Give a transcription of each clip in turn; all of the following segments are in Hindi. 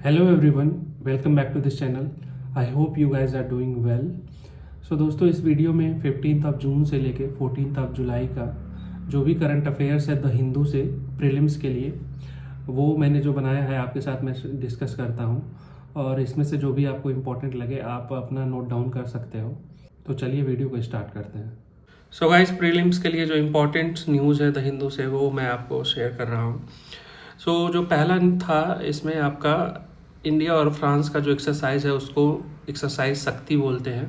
Hello everyone, welcome back to this channel. I hope you guys are doing well. So दोस्तों, इस वीडियो में 15 जून से लेके 14 जुलाई का जो भी करंट अफेयर्स है द हिंदू से प्रीलिम्स के लिए, वो मैंने जो बनाया है आपके साथ मैं डिस्कस करता हूँ। और इसमें से जो भी आपको इम्पोर्टेंट लगे आप अपना नोट डाउन कर सकते हो। तो चलिए वीडियो को स्टार्ट करते हैं। सो गाइज, प्रीलिम्स के लिए जो इम्पोर्टेंट न्यूज़ है द हिंदू से वो मैं आपको शेयर कर रहा हूँ। जो पहला था, इसमें आपका इंडिया और फ्रांस का जो एक्सरसाइज है उसको एक्सरसाइज शक्ति बोलते हैं,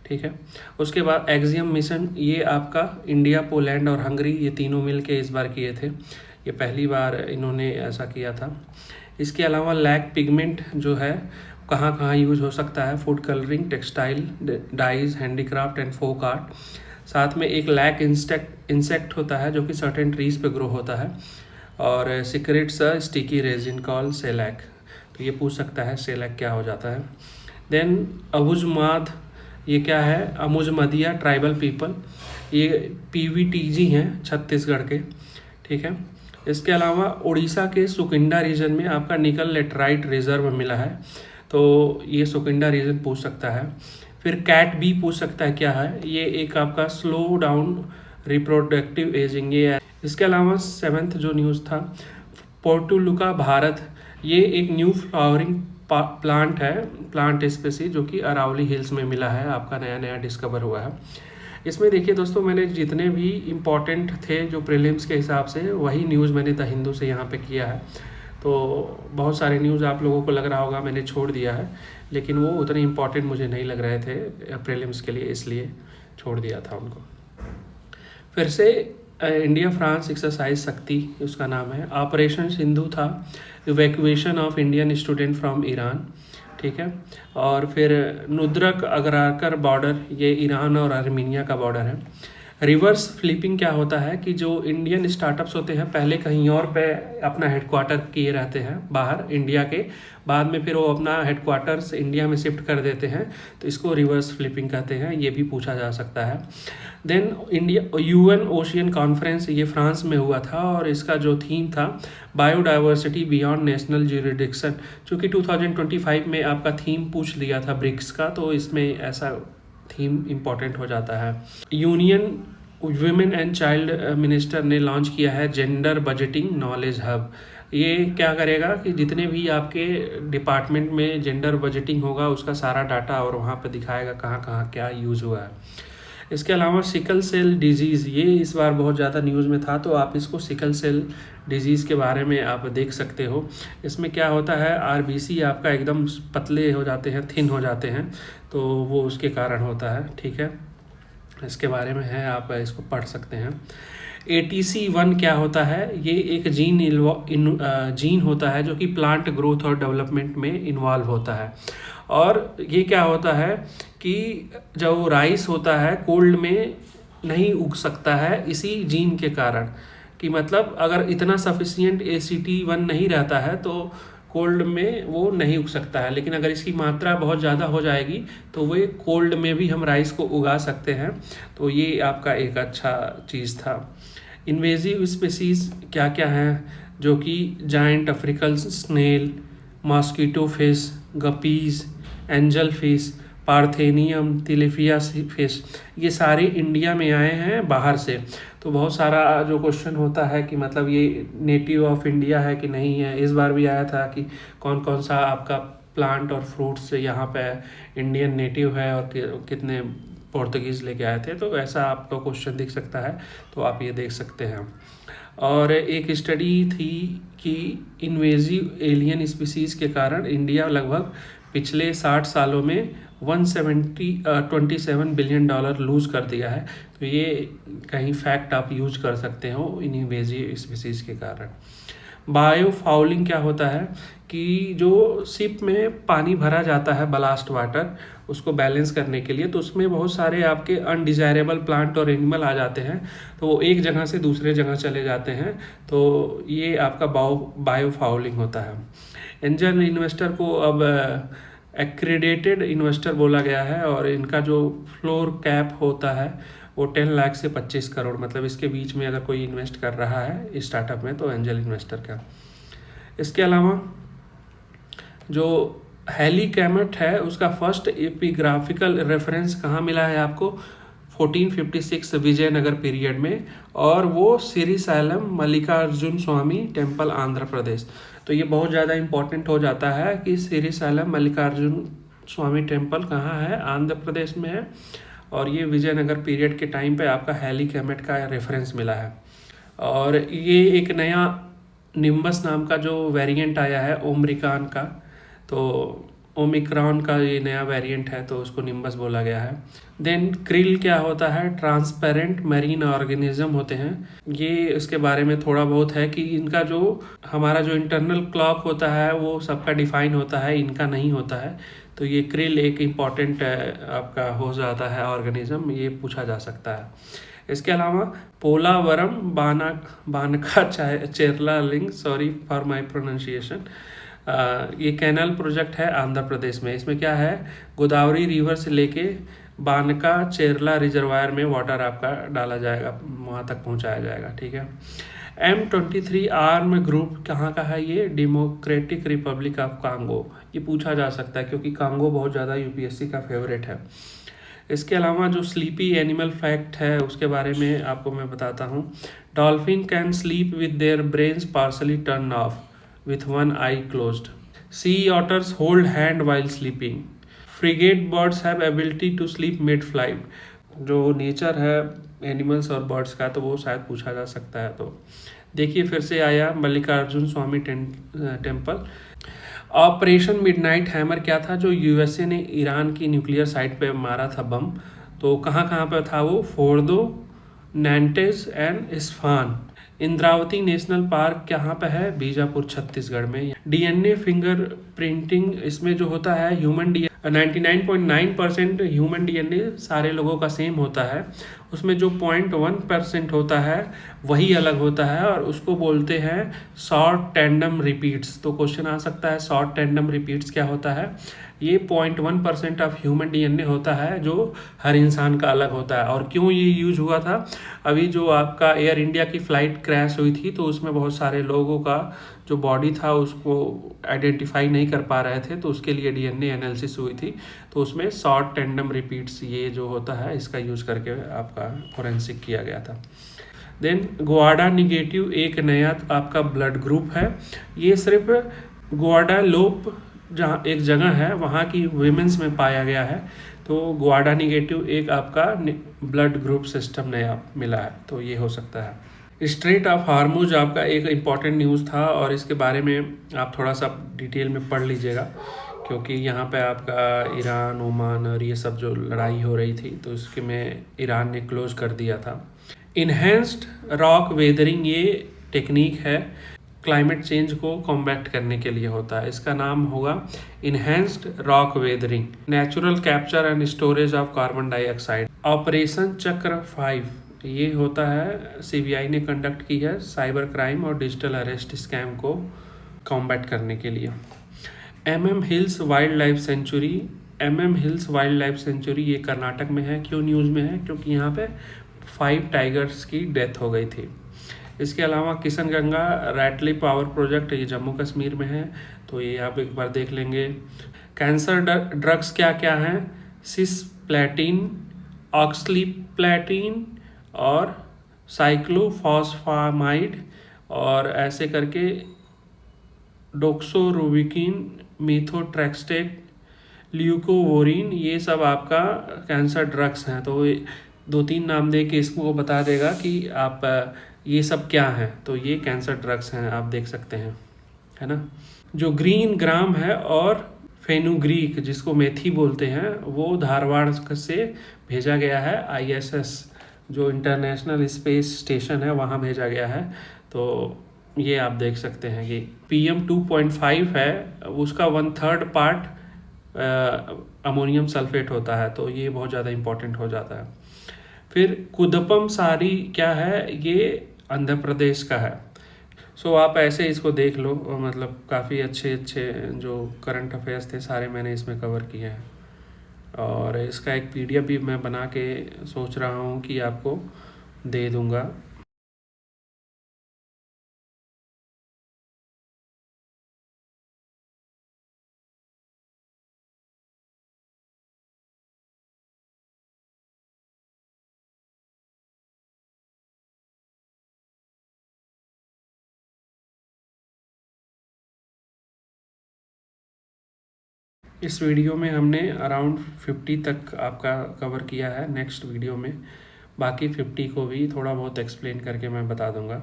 ठीक है। उसके बाद एक्सियम मिशन, ये आपका इंडिया, पोलैंड और हंगरी ये तीनों मिल के इस बार किए थे। ये पहली बार इन्होंने ऐसा किया था। इसके अलावा लैक पिगमेंट जो है कहाँ कहाँ यूज हो सकता है, food colouring, textile, dyes, handicraft and folk art. साथ में एक लैक इंसेक्ट होता है जो कि सर्टेन ट्रीज पे ग्रो होता है। और सिक्रेट्स स्टिकी रेजिन कॉल सेलैक, तो ये पूछ सकता है सेलैक क्या हो जाता है। देन अबुजमाद, ये क्या है, अमुजमदिया ट्राइबल पीपल, ये पीवीटीजी हैं छत्तीसगढ़ के, ठीक है। इसके अलावा उड़ीसा के सुकिंडा रीजन में आपका निकल लेटराइट रिजर्व मिला है, तो ये सुकिंडा रीजन पूछ सकता है। फिर कैट बी पूछ सकता है क्या है, ये एक आपका स्लो डाउन रिप्रोडक्टिव एजिंग ये है। इसके अलावा 7th जो न्यूज़ था, पोर्टुलुका भारत, ये एक न्यू फ्लावरिंग प्लांट है, प्लांट स्पेसी जो कि अरावली हिल्स में मिला है, आपका नया नया डिस्कवर हुआ है। इसमें देखिए दोस्तों, मैंने जितने भी इम्पॉर्टेंट थे जो प्रीलिम्स के हिसाब से, वही न्यूज़ मैंने द हिंदू से यहाँ पे किया है। तो बहुत सारे न्यूज़ आप लोगों को लग रहा होगा मैंने छोड़ दिया है, लेकिन वो उतने इम्पॉर्टेंट मुझे नहीं लग रहे थे प्रीलिम्स के लिए, इसलिए छोड़ दिया था उनको। फिर से इंडिया फ्रांस एक्सरसाइज शक्ति उसका नाम है। ऑपरेशन सिंधु था evacuation of Indian student from Iran, ठीक है। और फिर नुद्रक अगराकर बॉर्डर, ये ईरान और आर्मीनिया का बॉर्डर है। रिवर्स फ्लिपिंग क्या होता है कि जो इंडियन स्टार्टअप्स होते हैं पहले कहीं और पे अपना हेडक्वार्टर किए रहते हैं बाहर इंडिया के, बाद में फिर वो अपना हेडक्वार्टर्स इंडिया में शिफ्ट कर देते हैं, तो इसको रिवर्स फ्लिपिंग कहते हैं, ये भी पूछा जा सकता है। Then India UN ocean conference, ये फ्रांस में हुआ था और इसका जो थीम था बायोडाइवर्सिटी बियॉन्ड नेशनल ज्यूरिडिक्शन, चूँकि 2025 में आपका थीम पूछ लिया था ब्रिक्स का, तो इसमें ऐसा थीम इम्पॉर्टेंट हो जाता है। Union women and child minister ने लॉन्च किया है जेंडर बजटिंग नॉलेज हब। ये क्या करेगा कि जितने भी आपके डिपार्टमेंट में जेंडर बजटिंग होगा उसका सारा डाटा और वहाँ पे दिखाएगा कहाँ कहाँ क्या यूज़ हुआ है। इसके अलावा सिकल सेल डिजीज़, ये इस बार बहुत ज़्यादा न्यूज़ में था, तो आप इसको सिकल सेल डिजीज़ के बारे में आप देख सकते हो। इसमें क्या होता है, आरबीसी आपका एकदम पतले हो जाते हैं, थिन हो जाते हैं, तो वो उसके कारण होता है, ठीक है। इसके बारे में है, आप इसको पढ़ सकते हैं। ATC1 क्या होता है, ये एक जीन होता है जो कि प्लांट ग्रोथ और डेवलपमेंट में इन्वॉल्व होता है। और ये क्या होता है कि जो राइस होता है कोल्ड में नहीं उग सकता है इसी जीन के कारण, कि मतलब अगर इतना सफिशिएंट ACT1 नहीं रहता है तो कोल्ड में वो नहीं उग सकता है, लेकिन अगर इसकी मात्रा बहुत ज़्यादा हो जाएगी तो वो कोल्ड में भी हम राइस को उगा सकते हैं, तो ये आपका एक अच्छा चीज़ था। इन्वेजिव स्पीसीज़ क्या क्या हैं, जो कि giant African snail, mosquito fish, guppies, angel fish, parthenium, tilapia fish, ये सारे इंडिया में आए हैं बाहर से। तो बहुत सारा जो क्वेश्चन होता है कि मतलब ये नेटिव ऑफ इंडिया है कि नहीं है, इस बार भी आया था कि कौन कौन सा आपका प्लांट और फ्रूट्स यहाँ पे इंडियन नेटिव है और कितने पोर्तुगीज़ लेके आए थे, तो ऐसा आपको क्वेश्चन दिख सकता है, तो आप ये देख सकते हैं। और एक स्टडी थी कि इन्वेजिव एलियन स्पीसीज़ के कारण इंडिया लगभग पिछले 60 सालों में 127 बिलियन डॉलर लूज़ कर दिया है, तो ये कहीं फैक्ट आप यूज कर सकते हो इन इन्वेजिव स्पीसीज़ के कारण। बायोफाउलिंग क्या होता है कि जो शिप में पानी भरा जाता है बलास्ट वाटर, उसको बैलेंस करने के लिए, तो उसमें बहुत सारे आपके अनडिजायरेबल प्लांट और एनिमल आ जाते हैं, तो वो एक जगह से दूसरे जगह चले जाते हैं, तो ये आपका बायोफाउलिंग होता है। एंजल इन्वेस्टर को अब एक्रेडिटेड इन्वेस्टर बोला गया है, और इनका जो फ्लोर कैप होता है वो 10 लाख से 25 करोड़, मतलब इसके बीच में अगर कोई इन्वेस्ट कर रहा है स्टार्टअप में तो एंजल इन्वेस्टर का। इसके अलावा जो हैली कैमेट है उसका फर्स्ट एपिग्राफिकल रेफरेंस कहाँ मिला है आपको? 1456 विजयनगर पीरियड में, और वो श्रीशैलम मल्लिकार्जुन स्वामी टेम्पल आंध्र प्रदेश। तो ये बहुत ज़्यादा इम्पोर्टेंट हो जाता है कि श्रीशैलम मल्लिकार्जुन स्वामी टेम्पल कहाँ है? आंध्र प्रदेश में है, और ये विजयनगर पीरियड के टाइम पे आपका हैली कैमेट का रेफरेंस मिला है। और ये एक नया निम्बस नाम का जो वेरिएंट आया है ओमरिकान का, तो ओमिक्रॉन का ये नया वेरिएंट है, तो उसको निम्बस बोला गया है। देन क्रिल क्या होता है? ट्रांसपेरेंट मैरीन ऑर्गेनिज्म होते हैं। ये इसके बारे में थोड़ा बहुत है कि इनका जो हमारा जो इंटरनल क्लॉक होता है वो सबका डिफाइन होता है, इनका नहीं होता है। तो ये क्रिल एक इम्पॉर्टेंट आपका हो जाता है ऑर्गेनिज्म, ये पूछा जा सकता है। इसके अलावा पोलावरम बानका चेरला लिंग, सॉरी फॉर माय प्रोनाउंसिएशन, ये कैनल प्रोजेक्ट है आंध्र प्रदेश में। इसमें क्या है? गोदावरी रिवर से लेके बानका चेरला रिजर्वायर में वाटर आपका डाला जाएगा, वहाँ तक पहुँचाया जाएगा। ठीक है। M23 आर्म ग्रुप कहाँ का है? ये डेमोक्रेटिक रिपब्लिक ऑफ कांगो। ये पूछा जा सकता है क्योंकि कांगो बहुत ज़्यादा यूपीएससी का फेवरेट है। इसके अलावा जो स्लीपी एनिमल फैक्ट है उसके बारे में आपको मैं बताता हूँ। Dolphin can sleep with their brains partially turn off with one eye closed. Sea otters hold hand while sleeping. Frigate birds have ability to sleep mid-flight. जो नेचर है एनिमल्स और बर्ड्स का, तो वो शायद पूछा जा सकता है। तो देखिए फिर से आया मल्लिकार्जुन स्वामी टेम्पल। ऑपरेशन मिडनाइट हैमर क्या था? जो यूएसए ने ईरान की न्यूक्लियर साइट पे मारा था बम, तो कहाँ कहाँ पे था वो? Fordow, Natanz and Isfahan. Indravati national park कहाँ पे है? बीजापुर छत्तीसगढ़ में। डीएनए फिंगर प्रिंटिंग, इसमें जो होता है ह्यूमन डीएनए 99.9% ह्यूमन डीएनए सारे लोगों का सेम होता है, उसमें जो 0.1% होता है वही अलग होता है, और उसको बोलते हैं शॉर्ट टैंडम रिपीट्स। तो क्वेश्चन आ सकता है शॉर्ट टैंडम रिपीट्स क्या होता है? ये 0.1% ऑफ ह्यूमन डीएनए होता है जो हर इंसान का अलग होता है। और क्यों ये यूज हुआ था? अभी जो आपका एयर इंडिया की फ़्लाइट क्रैश हुई थी, तो उसमें बहुत सारे लोगों का जो बॉडी था उसको आइडेंटिफाई नहीं कर पा रहे थे, तो उसके लिए डीएनए एनालिसिस हुई थी। तो उसमें शॉर्ट टैंडम रिपीट्स ये जो होता है इसका यूज़ करके आपका फोरेंसिक किया गया था। देन ग्वाडा निगेटिव एक नया आपका ब्लड ग्रुप है। ये सिर्फ ग्वाडालोप जहाँ एक जगह है वहाँ की वीमेंस में पाया गया है। तो ग्वाडा निगेटिव एक आपका ब्लड ग्रुप सिस्टम नया मिला है, तो ये हो सकता है। स्ट्रेट ऑफ हार्मुज आपका एक इम्पॉर्टेंट न्यूज़ था, और इसके बारे में आप थोड़ा सा डिटेल में पढ़ लीजिएगा, क्योंकि यहाँ पे आपका ईरान, ओमान और ये सब जो लड़ाई हो रही थी, तो इसके में ईरान ने क्लोज कर दिया था। इन्हेंस्ड रॉक वेदरिंग ये टेक्निक है, क्लाइमेट चेंज को कॉम्बैक्ट करने के लिए होता है। इसका नाम होगा enhanced rock weathering, natural capture and storage of carbon dioxide. Operation चक्र 5 ये होता है, सीबीआई ने कंडक्ट की है साइबर क्राइम और डिजिटल अरेस्ट स्कैम को कॉम्बैट करने के लिए। MM hills wild life sanctuary, MM hills wild life sanctuary ये कर्नाटक में है। क्यों न्यूज़ में है? क्योंकि यहाँ पे 5 टाइगर्स की डेथ हो गई थी। इसके अलावा किशनगंगा रैटली पावर प्रोजेक्ट ये जम्मू कश्मीर में है, तो ये आप एक बार देख लेंगे। कैंसर ड्रग्स क्या क्या हैं? सिस्प्लैटिन, ऑक्सलीप्लैटिन और साइक्लोफॉस्फामाइड, और ऐसे करके डोक्सोरोविकिन, मीथोट्रेक्सटेट, ल्यूकोवोरिन, ये सब आपका कैंसर ड्रग्स हैं। तो 2-3 नाम दे के इसको बता देगा कि आप ये सब क्या हैं, तो ये कैंसर ड्रग्स हैं, आप देख सकते हैं, है ना। जो ग्रीन ग्राम है और फेनुग्रीक जिसको मेथी बोलते हैं, वो धारवाड़ से भेजा गया है ISS जो इंटरनेशनल स्पेस स्टेशन है वहाँ भेजा गया है। तो ये आप देख सकते हैं कि PM 2.5 है, उसका 1/3 पार्ट अमोनियम सल्फेट होता है, तो ये बहुत ज़्यादा इम्पोर्टेंट हो जाता है। फिर कुदपम सारी क्या है? ये आंध्र प्रदेश का है। सो आप ऐसे इसको देख लो, मतलब काफ़ी अच्छे अच्छे जो करंट अफेयर्स थे सारे मैंने इसमें कवर किए हैं, और इसका एक PDF भी मैं बना के सोच रहा हूँ कि आपको दे दूँगा। इस वीडियो में हमने अराउंड 50 तक आपका कवर किया है। नेक्स्ट वीडियो में बाकी 50 को भी थोड़ा बहुत एक्सप्लेन करके मैं बता दूंगा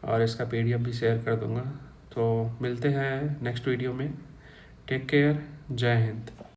और इसका पीडीएफ भी शेयर कर दूंगा। तो मिलते हैं नेक्स्ट वीडियो में। टेक केयर, जय हिंद।